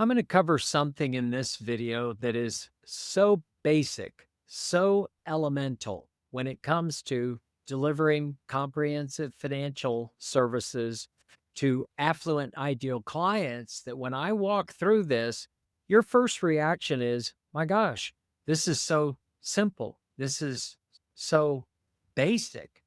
I'm going to cover something in this video that is so basic, so elemental when it comes to delivering comprehensive financial services to affluent ideal clients that when I walk through this, your first reaction is, my gosh, this is so simple. This is so basic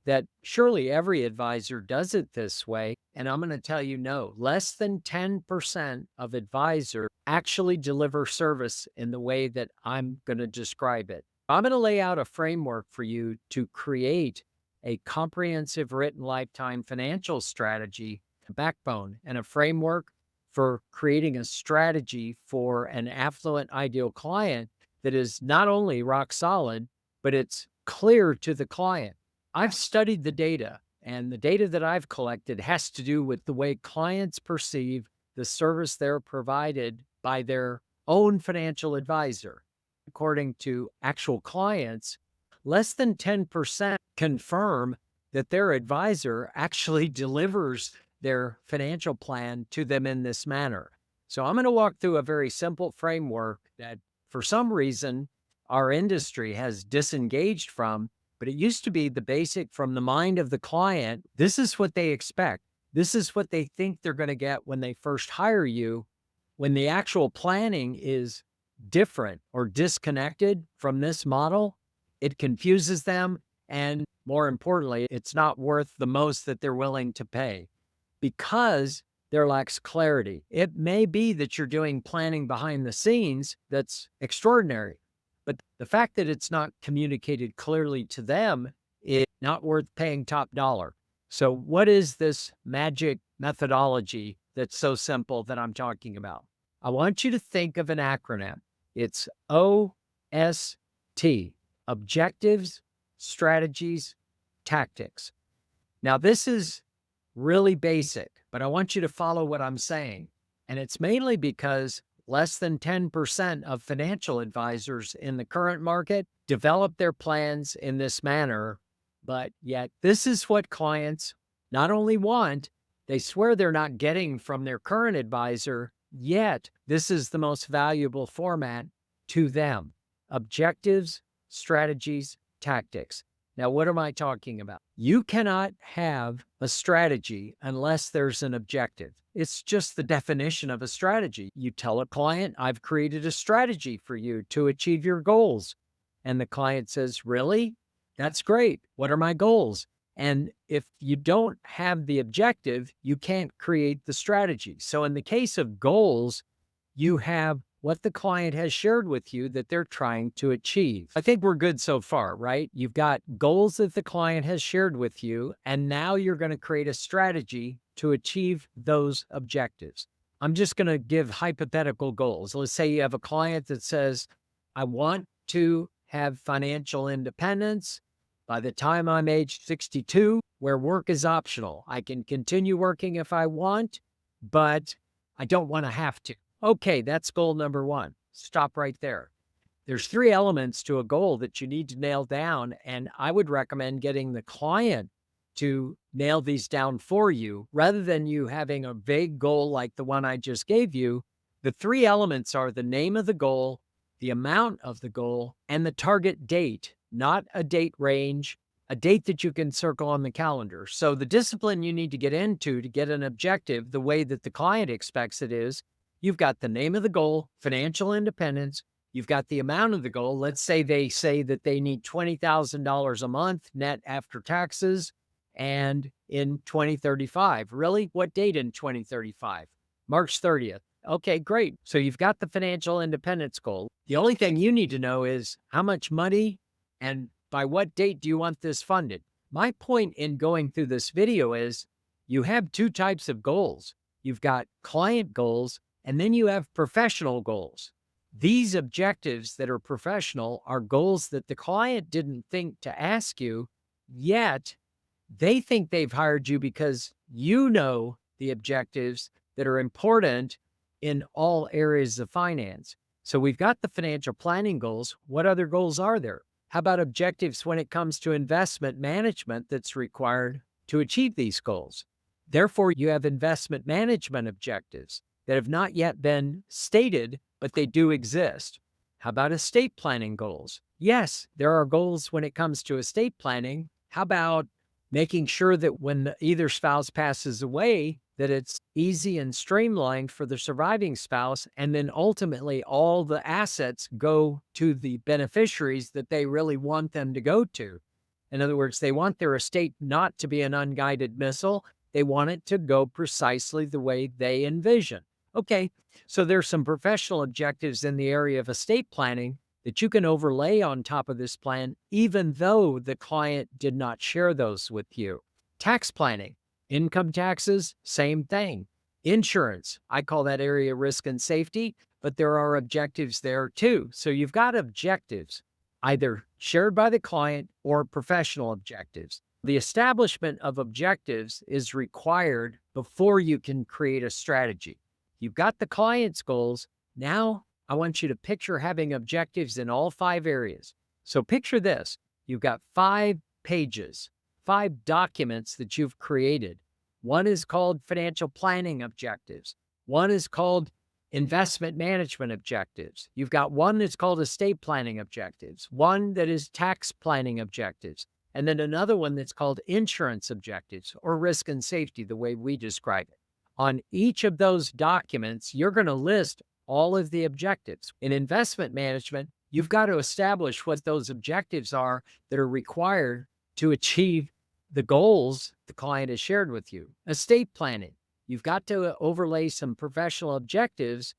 that surely every advisor does it this way. And I'm going to tell you no, less than 10% of advisors actually deliver service in the way that I'm going to describe it. I'm going to lay out a framework for you to create a comprehensive written lifetime financial strategy, a backbone, and a framework for creating a strategy for an affluent ideal client that is not only rock solid, but it's clear to the client. I've studied the data, and the data that I've collected has to do with the way clients perceive the service they're provided by their own financial advisor. According to actual clients, less than 10% confirm that their advisor actually delivers their financial plan to them in this manner. So I'm going to walk through a very simple framework that for some reason our industry has disengaged from, but it used to be the basic from the mind of the client. This is what they expect. This is what they think they're going to get when they first hire you. When the actual planning is different or disconnected from this model, it confuses them. And more importantly, it's not worth the most that they're willing to pay because there lacks clarity. It may be that you're doing planning behind the scenes that's extraordinary, but the fact that it's not communicated clearly to them is not worth paying top dollar. So what is this magic methodology that's so simple that I'm talking about? I want you to think of an acronym. It's OST, Objectives, Strategies, Tactics. Now, this is really basic, but I want you to follow what I'm saying. And it's mainly because less than 10% of financial advisors in the current market develop their plans in this manner, but yet this is what clients not only want, they swear they're not getting from their current advisor, yet this is the most valuable format to them. Objectives, strategies, tactics. Now, what am I talking about? You cannot have a strategy unless there's an objective. It's just the definition of a strategy. You tell a client, I've created a strategy for you to achieve your goals. And the client says, really? That's great. What are my goals? And if you don't have the objective, you can't create the strategy. So in the case of goals, you have what the client has shared with you that they're trying to achieve. I think we're good so far, right? You've got goals that the client has shared with you, and now you're going to create a strategy to achieve those objectives. I'm just going to give hypothetical goals. Let's say you have a client that says, I want to have financial independence by the time I'm age 62, where work is optional. I can continue working if I want, but I don't want to have to. Okay, that's goal number one. Stop right there. There's three elements to a goal that you need to nail down, and I would recommend getting the client to nail these down for you rather than you having a vague goal like the one I just gave you. The three elements are the name of the goal, the amount of the goal, and the target date, not a date range, a date that you can circle on the calendar. So the discipline you need to get into to get an objective the way that the client expects it is, you've got the name of the goal, financial independence. You've got the amount of the goal. Let's say they say that they need $20,000 a month net after taxes and in 2035. Really? What date in 2035? March 30th. Okay, great. So you've got the financial independence goal. The only thing you need to know is how much money and by what date do you want this funded? My point in going through this video is you have two types of goals. You've got client goals, and then you have professional goals. These objectives that are professional are goals that the client didn't think to ask you, yet they think they've hired you because you know the objectives that are important in all areas of finance. So we've got the financial planning goals. What other goals are there? How about objectives when it comes to investment management that's required to achieve these goals? Therefore, you have investment management objectives. that have not yet been stated, but they do exist. How about estate planning goals? Yes, there are goals when it comes to estate planning. How about making sure that when either spouse passes away, that it's easy and streamlined for the surviving spouse, and then ultimately all the assets go to the beneficiaries that they really want them to go to. In other words, they want their estate not to be an unguided missile. They want it to go precisely the way they envision. Okay, so there's some professional objectives in the area of estate planning that you can overlay on top of this plan, even though the client did not share those with you. Tax planning, income taxes, same thing. Insurance, I call that area risk and safety, but there are objectives there too. So you've got objectives, either shared by the client or professional objectives. The establishment of objectives is required before you can create a strategy. You've got the client's goals. Now I want you to picture having objectives in all 5 areas. So picture this. You've got 5 pages, 5 documents that you've created. One is called financial planning objectives. One is called investment management objectives. You've got one that's called estate planning objectives, one that is tax planning objectives, and then another one that's called insurance objectives or risk and safety, the way we describe it. On each of those documents, you're going to list all of the objectives. In investment management, you've got to establish what those objectives are that are required to achieve the goals the client has shared with you. Estate planning, you've got to overlay some professional objectives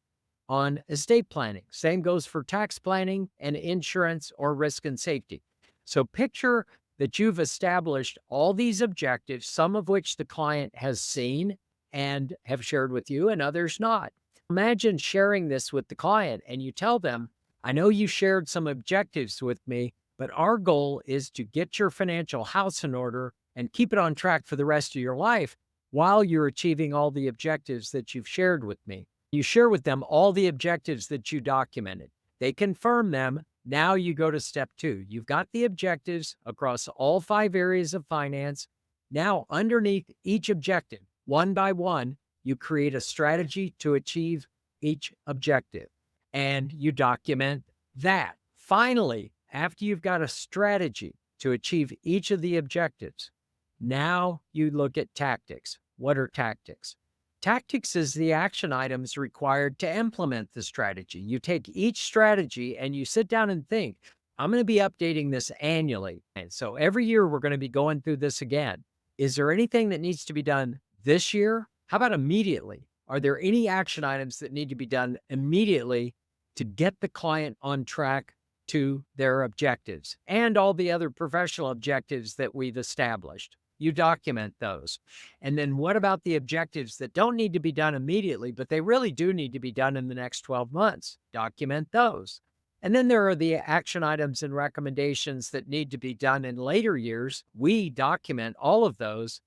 on estate planning. Same goes for tax planning and insurance or risk and safety. So picture that you've established all these objectives, some of which the client has seen and have shared with you and others not. Imagine sharing this with the client and you tell them, I know you shared some objectives with me, but our goal is to get your financial house in order and keep it on track for the rest of your life while you're achieving all the objectives that you've shared with me. You share with them all the objectives that you documented. They confirm them. Now you go to step 2. You've got the objectives across all 5 areas of finance. Now, underneath each objective, one by one, you create a strategy to achieve each objective, and you document that. Finally, after you've got a strategy to achieve each of the objectives, now you look at tactics. What are tactics? Tactics is the action items required to implement the strategy. You take each strategy and you sit down and think, I'm going to be updating this annually. And so every year we're going to be going through this again. Is there anything that needs to be done this year? How about immediately? Are there any action items that need to be done immediately to get the client on track to their objectives and all the other professional objectives that we've established? You document those. And then what about the objectives that don't need to be done immediately, but they really do need to be done in the next 12 months? Document those. And then there are the action items and recommendations that need to be done in later years. We document all of those,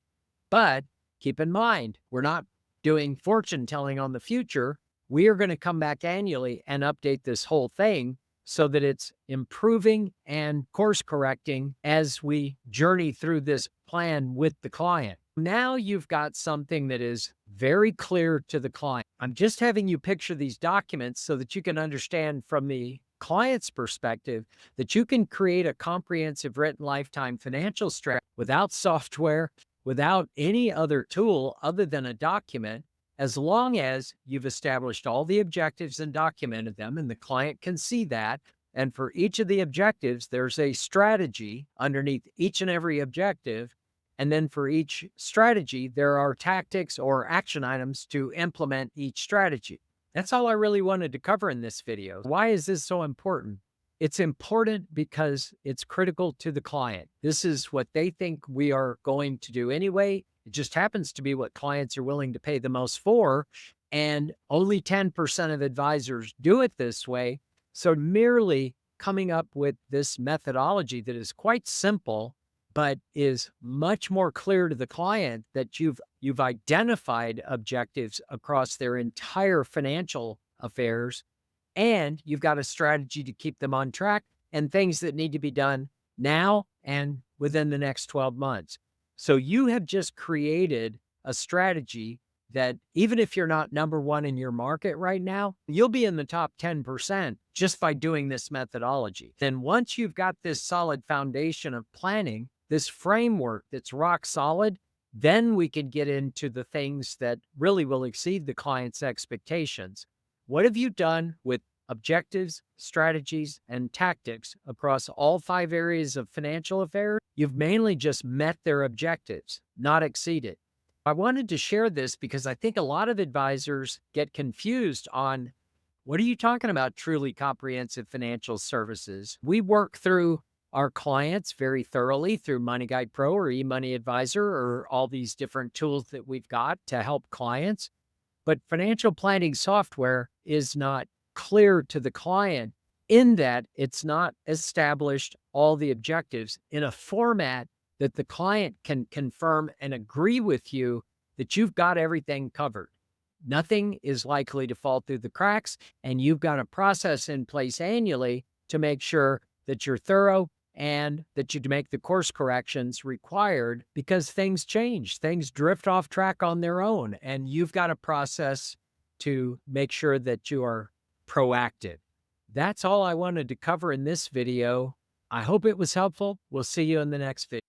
but keep in mind, we're not doing fortune telling on the future. We are going to come back annually and update this whole thing so that it's improving and course correcting as we journey through this plan with the client. Now you've got something that is very clear to the client. I'm just having you picture these documents so that you can understand from the client's perspective that you can create a comprehensive written lifetime financial strategy without software, without any other tool other than a document, as long as you've established all the objectives and documented them, and the client can see that. And for each of the objectives, there's a strategy underneath each and every objective. And then for each strategy, there are tactics or action items to implement each strategy. That's all I really wanted to cover in this video. Why is this so important? It's important because it's critical to the client. This is what they think we are going to do anyway. It just happens to be what clients are willing to pay the most for, and only 10% of advisors do it this way. So merely coming up with this methodology that is quite simple, but is much more clear to the client that you've identified objectives across their entire financial affairs, and you've got a strategy to keep them on track and things that need to be done now and within the next 12 months. So you have just created a strategy that even if you're not number one in your market right now, you'll be in the top 10% just by doing this methodology. Then once you've got this solid foundation of planning, this framework that's rock solid, then we can get into the things that really will exceed the client's expectations. What have you done with objectives, strategies, and tactics across all 5 areas of financial affairs? You've mainly just met their objectives, not exceeded. I wanted to share this because I think a lot of advisors get confused on what are you talking about, truly comprehensive financial services? We work through our clients very thoroughly through Money Guide Pro or eMoney Advisor or all these different tools that we've got to help clients. But financial planning software is not clear to the client in that it's not established all the objectives in a format that the client can confirm and agree with you that you've got everything covered. Nothing is likely to fall through the cracks, and you've got a process in place annually to make sure that you're thorough and that you make the course corrections required because things change, things drift off track on their own, and you've got a process to make sure that you are proactive. That's all I wanted to cover in this video. I hope it was helpful. We'll see you in the next video.